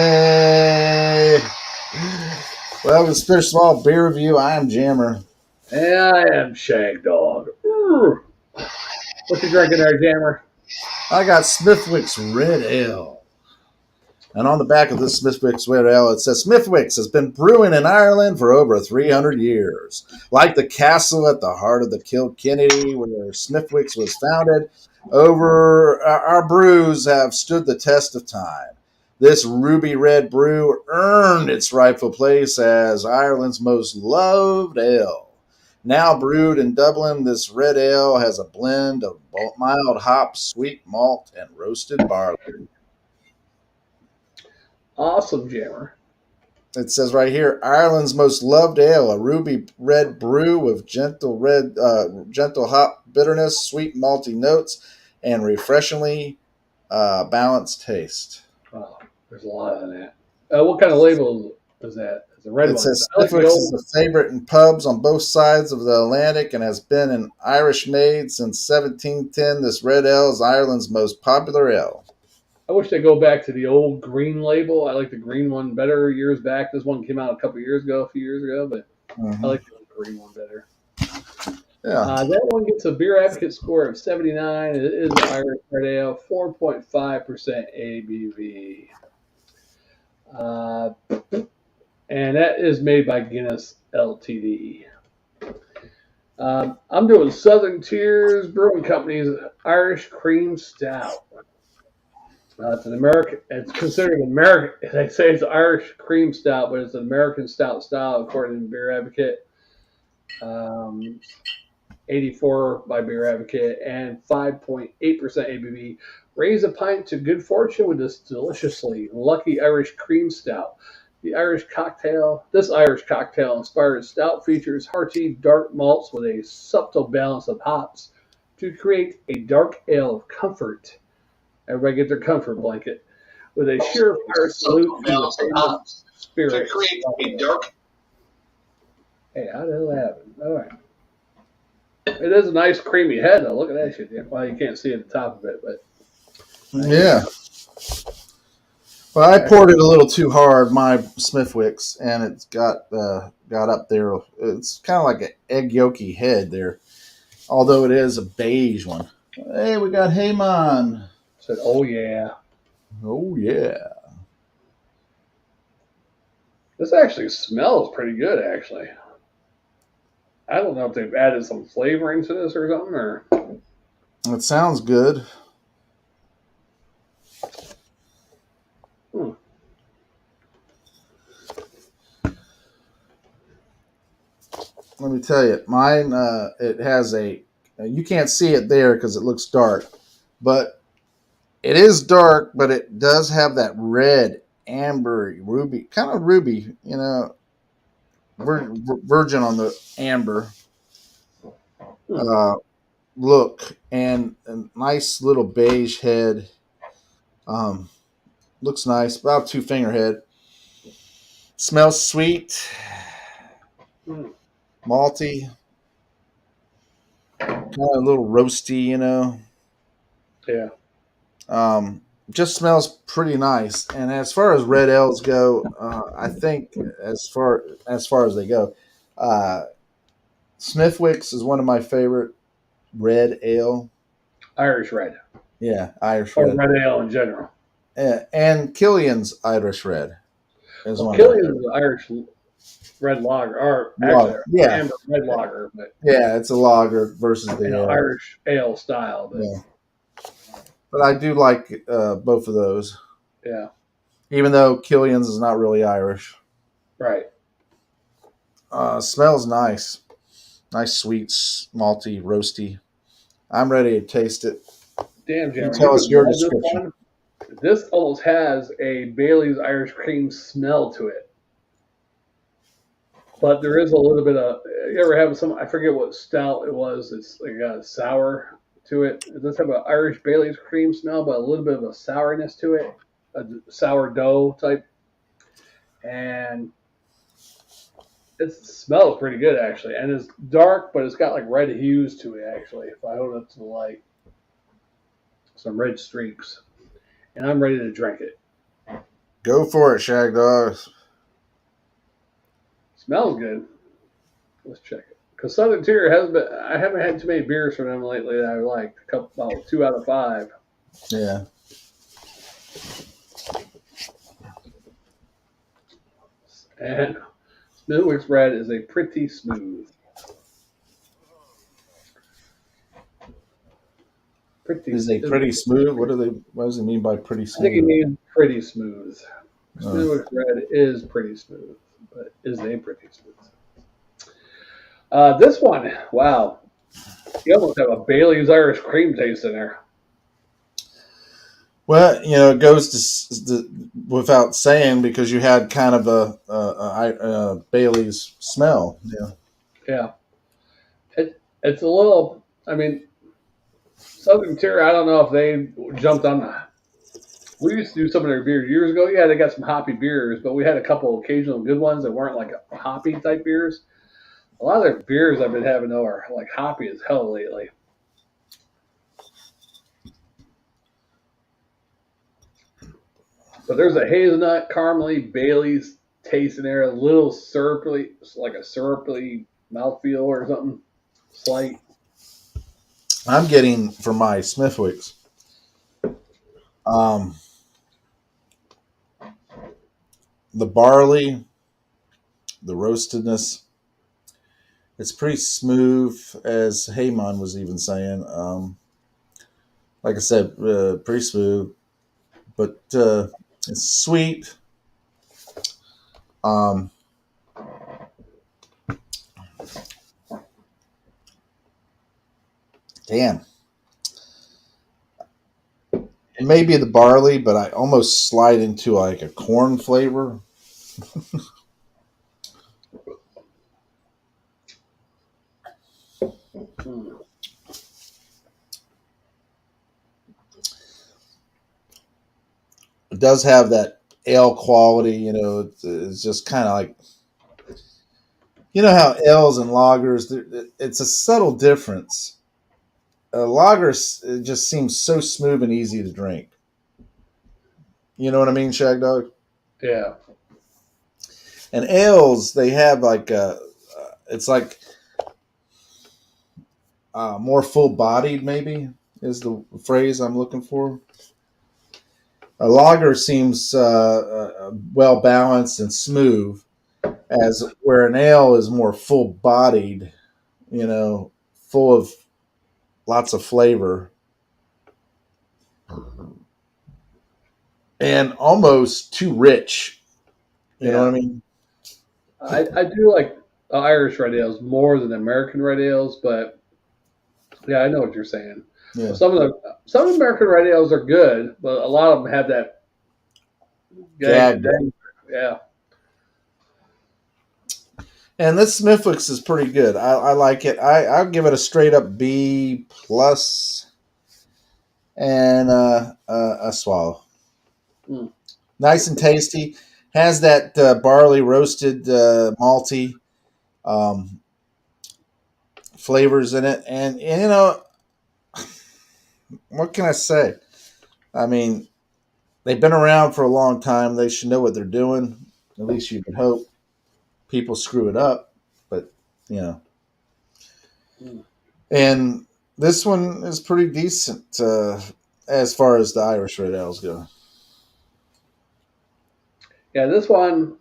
Hey. Well, it's Fish Small Beer Review. I am Jammer. And I am Shag Dog. What you drinking there, Jammer? I got Smithwick's Red Ale. And on the back of this Smithwick's Red Ale, it says Smithwick's has been brewing in Ireland for over 300 years. Like the castle at the heart of the Kilkenny, where Smithwick's was founded, over our brews have stood the test of time. This ruby red brew earned its rightful place as Ireland's most loved ale. Now brewed in Dublin, this red ale has a blend of mild hops, sweet malt, and roasted barley. Awesome, Jammer. It says right here, Ireland's most loved ale, a ruby red brew with gentle hop bitterness, sweet malty notes, and refreshingly balanced taste. Oh, there's a lot of that. What kind of label is that? It's a red It one. says I like the Smithwick's is old. a favorite in pubs on both sides of the Atlantic and has been an Irish made since 1710. This red ale is Ireland's most popular ale. I wish they go back to the old green label. I like the green one better years back. This one came out a few years ago, but I Mm-hmm. like the old green one better. Yeah. That one gets a beer advocate score of 79. It is an Irish red ale, 4.5% ABV. Uh, and that is made by Guinness Ltd. I'm doing Southern Tiers Brewing Company's Irish Cream Stout. It's an American. It's considered American. They say it's Irish Cream Stout, but it's an American stout style according to Beer Advocate. 84 by Beer Advocate and 5.8% ABV. Raise a pint to good fortune with this deliciously lucky Irish cream stout. This Irish cocktail inspired stout features hearty dark malts with a subtle balance of hops to create a dark ale of comfort. Everybody get their comfort blanket with a surefire salute to the famous spirit. Hey, how the hell that happen? All right. It is a nice creamy head, though. Look at that shit. Well, you can't see at the top of it, but Yeah. Well, I poured it a little too hard, my Smithwick's, and it's got up there. It's kind of like an egg yolky head there, although it is a beige one. Hey, we got Heyman. said, "Oh yeah, Oh yeah. this actually smells pretty good." Actually, I don't know if they've added some flavoring to this or something, or It sounds good. hmm. Let me tell you, mine. It has a. You can't see it there because it looks dark, but it is dark. But it does have that red, amber, ruby, kind of ruby. Virgin on the amber uh, look, and a nice little beige head. Um, Looks nice, about 2 finger head. Smells sweet, Hmm. malty, kind of a little roasty. Yeah, Just smells pretty nice. And as far as red ales go, I think as far as they go, uh, Smithwick's is one of my favorite red ale. Irish red Yeah, Irish or red. red ale in general. And Killian's Irish red is Well, one of my Killian's favorites. is Irish red lager, or actually Well, yeah, amber red lager, but yeah, it's a lager versus the ale. Irish ale style. But Yeah, but I do like both of those, yeah, even though Killian's is not really Irish. right. Smells nice, nice, sweet, malty, roasty. I'm ready to taste it. Damn, You Jeremy, you tell us would your love this description. one. This almost has a Bailey's Irish cream smell to it, but there is a little bit of. You ever have some? I forget what stout it was. It's like got sour to it. It does have an Irish Bailey's cream smell, but a little bit of a sourness to it, a sourdough type, and it smells pretty good actually. And it's dark, but it's got like red hues to it actually. If I hold it to the light, some red streaks, and I'm ready to drink it. Go for it, Shag Dog. Smells good. Let's check it. Because Southern Tier has been. I haven't had too many beers from them lately that I liked. A couple, about 2 out of 5. Yeah. And Smithwick's Red is a pretty smooth. Is they pretty smooth? What does it mean by pretty I think smooth? it means pretty smooth. Oh. Smithwick's Red is pretty smooth, but is they pretty smooth? This one, wow. You almost have a Bailey's Irish cream taste in there. Well, it goes without saying because you had kind of a Bailey's smell. Yeah. Yeah. It's a little, I mean, Southern Tier, I don't know if they jumped on that. We used to do some of their beers years ago. Yeah, they got some hoppy beers, but we had a couple occasional good ones that weren't like hoppy type beers. A lot of their beers I've been having, though, are like hoppy as hell lately. But there's a hazelnut, caramely, Bailey's taste in there, a little syrupy, like a syrupy mouthfeel or something. Slight. I'm getting for my Smithwicks. The barley, the roastedness, it's pretty smooth, as Heyman was even saying. Like I said, pretty smooth, but it's sweet. Damn. It may be the barley, but I almost slide into like a corn flavor. It does have that ale quality, it's just kind of like, how ales and lagers, it's a subtle difference. A lager, it just seems so smooth and easy to drink. You know what I mean, Shag Dog? Yeah. And ales, they have like it's like more full bodied, maybe is the phrase I'm looking for. A lager seems well balanced and smooth, as where an ale is more full bodied, full of lots of flavor and almost too rich. You know what I mean? I do like Irish red ales more than American red ales, but yeah, I know what you're saying. Yeah. Some American red ales are good, but a lot of them have that gag. Yeah. And this Smithwick's is pretty good. I like it. I'll give it a straight up B plus and a swallow. Nice and tasty. Has that barley roasted malty flavors in it. And what can I say? I mean, they've been around for a long time. They should know what they're doing. At least you can hope. People screw it up, but and this one is pretty decent as far as the Irish red ales go. Yeah, this one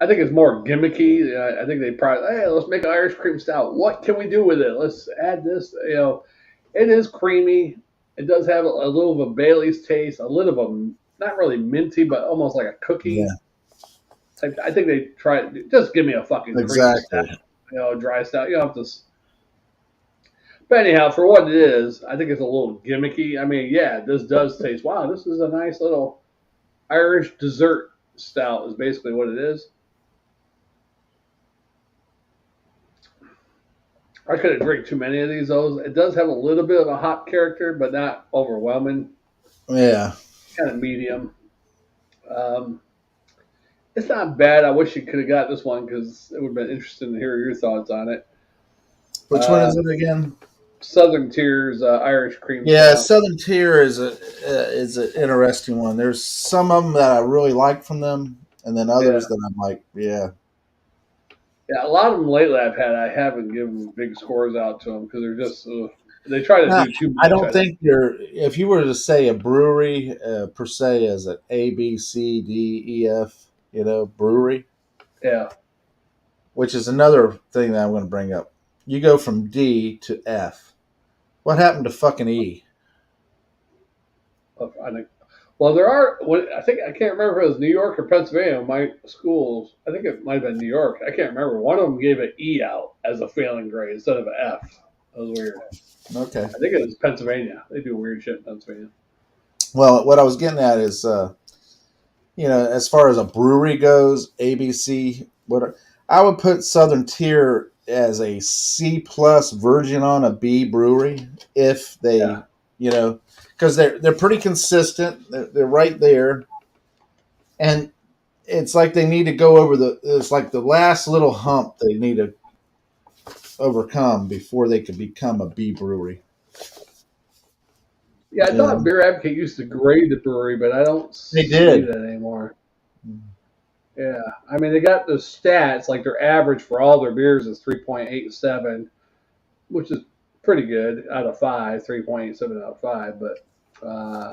I think it's more gimmicky. I think they probably, hey, let's make an Irish cream stout. What can we do with it? Let's add this. It is creamy. It does have a little of a Bailey's taste, a little of a not really minty, but almost like a cookie. Yeah. I think they try just give me a fucking Exactly. cream stout, dry stout. You don't have to. But anyhow, for what it is, I think it's a little gimmicky. I mean, yeah, this does taste. Wow, this is a nice little Irish dessert stout. Is basically what it is. I couldn't drink too many of these. It does have a little bit of a hop character, but not overwhelming. Yeah. Kind of medium. It's not bad. I wish you could have got this one because it would have been interesting to hear your thoughts on it. Which one is it again? Southern Tier's Irish Cream Yeah, Stout. Southern Tier is an interesting one. There's some of them that I really like from them, and then Yeah. others that I'm like, yeah, Yeah, a lot of them lately I haven't given big scores out to them because they're just, they try to nah, do too I much. don't think you're. If you were to say a brewery per se as an A, B, C, D, E, F, brewery, Yeah. which is another thing that I'm going to bring up. You go from D to F. What happened to fucking E? I think. Well, there are. I think I can't remember if it was New York or Pennsylvania. My schools, I think it might have been New York. I can't remember. One of them gave an E out as a failing grade instead of an F. That was weird. Okay. I think it was Pennsylvania. They do weird shit in Pennsylvania. Well, what I was getting at is, as far as a brewery goes, ABC, what I would put Southern Tier as a C plus version on a B brewery if Yeah. they, because they're pretty consistent. They're right there, and it's like they need to go over it's like the last little hump they need to overcome before they could become a B brewery. Yeah, I thought And Beer Advocate used to grade the brewery, but I don't they see did. that anymore. Yeah, I mean they got the stats like their average for all their beers is 3.87, which is pretty good out of 5, 3.87 out of 5. But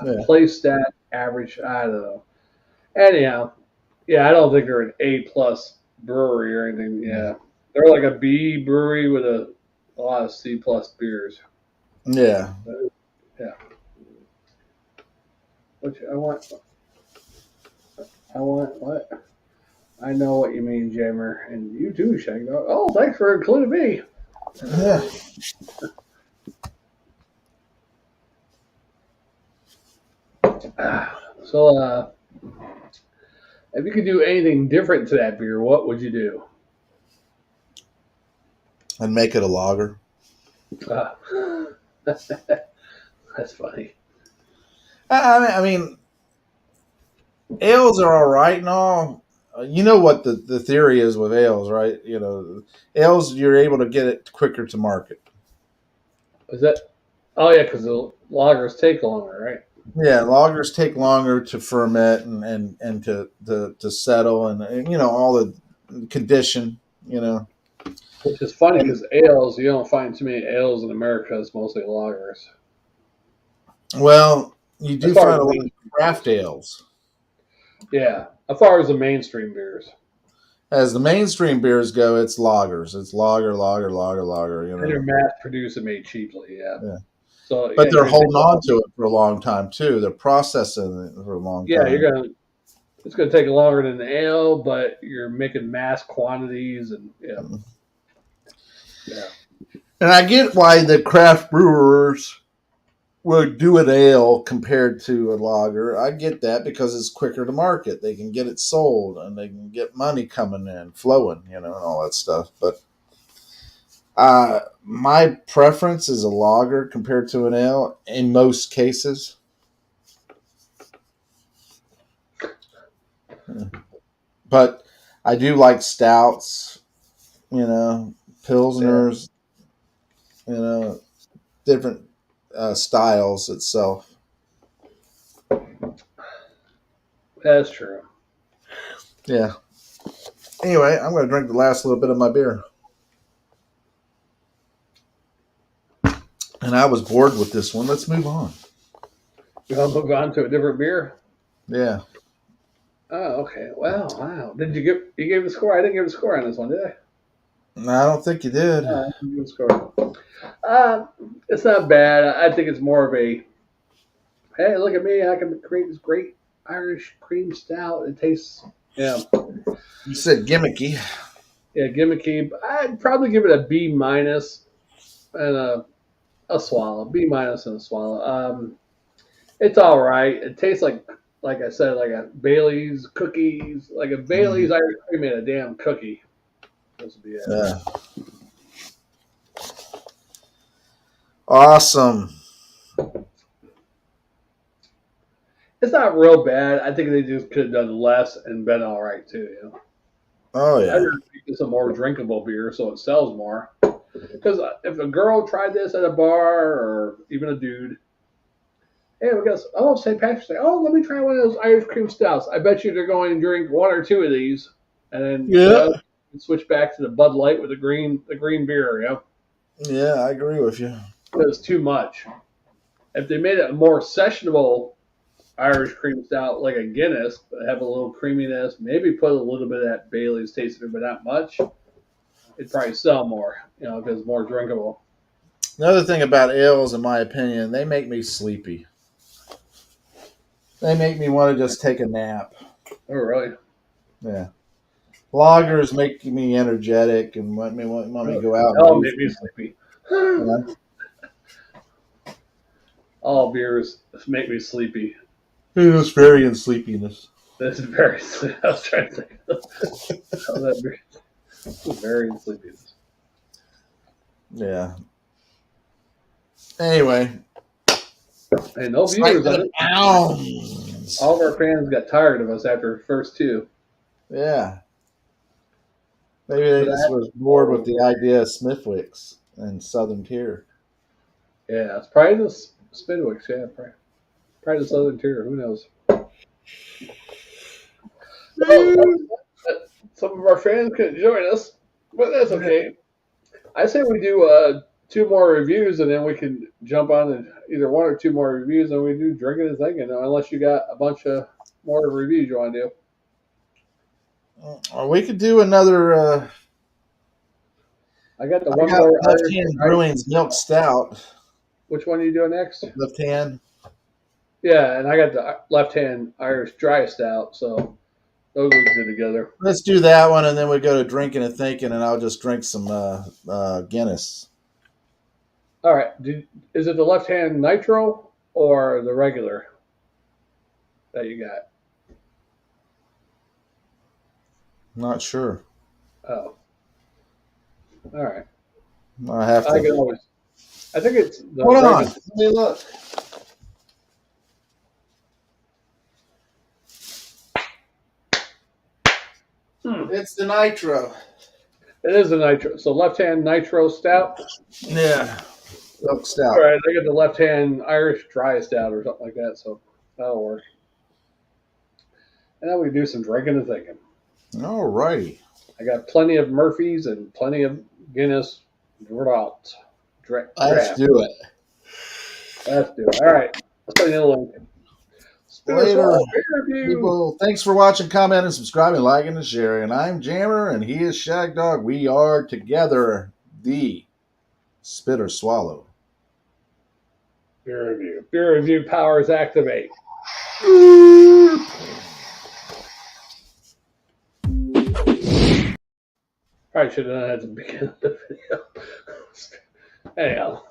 Yeah. play stat average, I don't know. Anyhow, yeah, I don't think they're an A plus brewery or anything. Yeah, they're like a B brewery with a lot of C plus beers. Yeah. But, yeah, which I want what? I know what you mean, Jammer, and you too, Shag. Oh, thanks for including me. Yeah. So, if you could do anything different to that beer, what would you do? And make it a lager. Uh, that's funny. I mean, ales are all right and all. You know what the theory is with ales, right? Ales, you're able to get it quicker to market. Is that? Oh yeah, because the lagers take longer, right? Yeah, lagers take longer to ferment and to settle and all the condition. Which is funny And because ales, you don't find too many ales in America. It's mostly lagers. well, you As do far as find a the lot of mainstream craft beers. ales. Yeah, as far as the mainstream beers. As the mainstream beers go, it's lagers. It's lager, lager, lager, lager. And they're mass produced and made cheaply, yeah. Yeah. So yeah, But you're they're gonna take holding on to it for a long time too. They're processing it for a long yeah, time. you're gonna it's gonna take longer than the ale, but you're making mass quantities and yeah. And I get why the craft brewers would do an ale compared to a lager. I get that because it's quicker to market. They can get it sold and they can get money coming in, flowing, and all that stuff. But my preference is a lager compared to an ale in most cases. But I do like stouts, Yeah. pilsners, different styles itself. That's true. Yeah. Anyway, I'm going to drink the last little bit of my beer. And I was bored with this one. Let's move on. You want to move on to a different beer? Yeah. Oh, okay. Wow. Did you gave the score? I didn't give a score on this one, did I? No, I don't think you did. I didn't give a score. It's not bad. I think it's more of a hey, look at me! I can create this great Irish cream stout. It tastes You said gimmicky. gimmicky. I'd probably give it a B minus and a swallow. B minus and a swallow. It's all right. It tastes like I said, like a Bailey's cookies, like a Bailey's Irish cream made a damn cookie. This would be it. Yeah. Awesome. It's not real bad. I think they just could have done less and been all right too. Oh I'd yeah. rather make this a more drinkable beer so it sells more. Because if a girl tried this at a bar or even a dude, hey, we got St. Patrick's Day. Oh, let me try one of those Irish cream stouts. I bet you they're going to drink one or two of these, and then Yeah. switch back to the Bud Light with the green beer. You know, Yeah, I agree with you. it's too much. If they made it a more sessionable Irish cream stout, like a Guinness, but have a little creaminess, maybe put a little bit of that Bailey's taste in it, but not much, it'd probably sell more, you know, because it's more drinkable. Another thing about ales, in my opinion, they make me sleepy. They make me want to just take a nap. Oh, really? Yeah. Lagers make me energetic and want me to go out. Oh, make me sleepy. Yeah. All beers make me sleepy. It's very in sleepiness. This is very. I was trying to think of how that beer. Very in sleepiness. Yeah. Anyway. Hey, no viewers on it. Pounds. All of our fans got tired of us after the first two. Yeah. Maybe they just was bored with the idea of Smithwicks and Southern Tier. Yeah, it's probably the Smithwicks. Yeah, probably the Southern Tier. Who knows? Well, some of our fans couldn't join us, but that's okay. I say we do 2 more reviews, and then we can jump on to either 1 or 2 more reviews, and we do drinking and thinking. Unless you got a bunch of more reviews you want to do. We could do another. I got the I one got more Left Hand Brewing's Milk Stout. Which one are you doing next? Left Hand. Yeah, and I got the Left Hand Irish Dry Stout, so those are good together. Let's do that one, and then we go to drinking and thinking, and I'll just drink some Guinness. All right. Is it the Left Hand Nitro or the regular that you got? Not sure. Oh. All right. I have to. I think it's the Hold on. regular. Let me look. It's the Nitro. It is the Nitro. So Left Hand Nitro Stout. Yeah. Milk Stout. All right. I got the Left Hand Irish Dry Stout or something like that, so that'll work. And then we do some drinking and thinking. All righty. I got plenty of Murphy's and plenty of Guinness Draft. Let's do it. Let's do it. All right. Let's play the link. Later, people. Thanks for watching, commenting, subscribing, liking, and sharing. I'm Jammer, and he is Shag Dog. We are together the Spit or Swallow. Beer review. Beer review powers activate. Probably should have done that at the beginning of the video. Anyhow.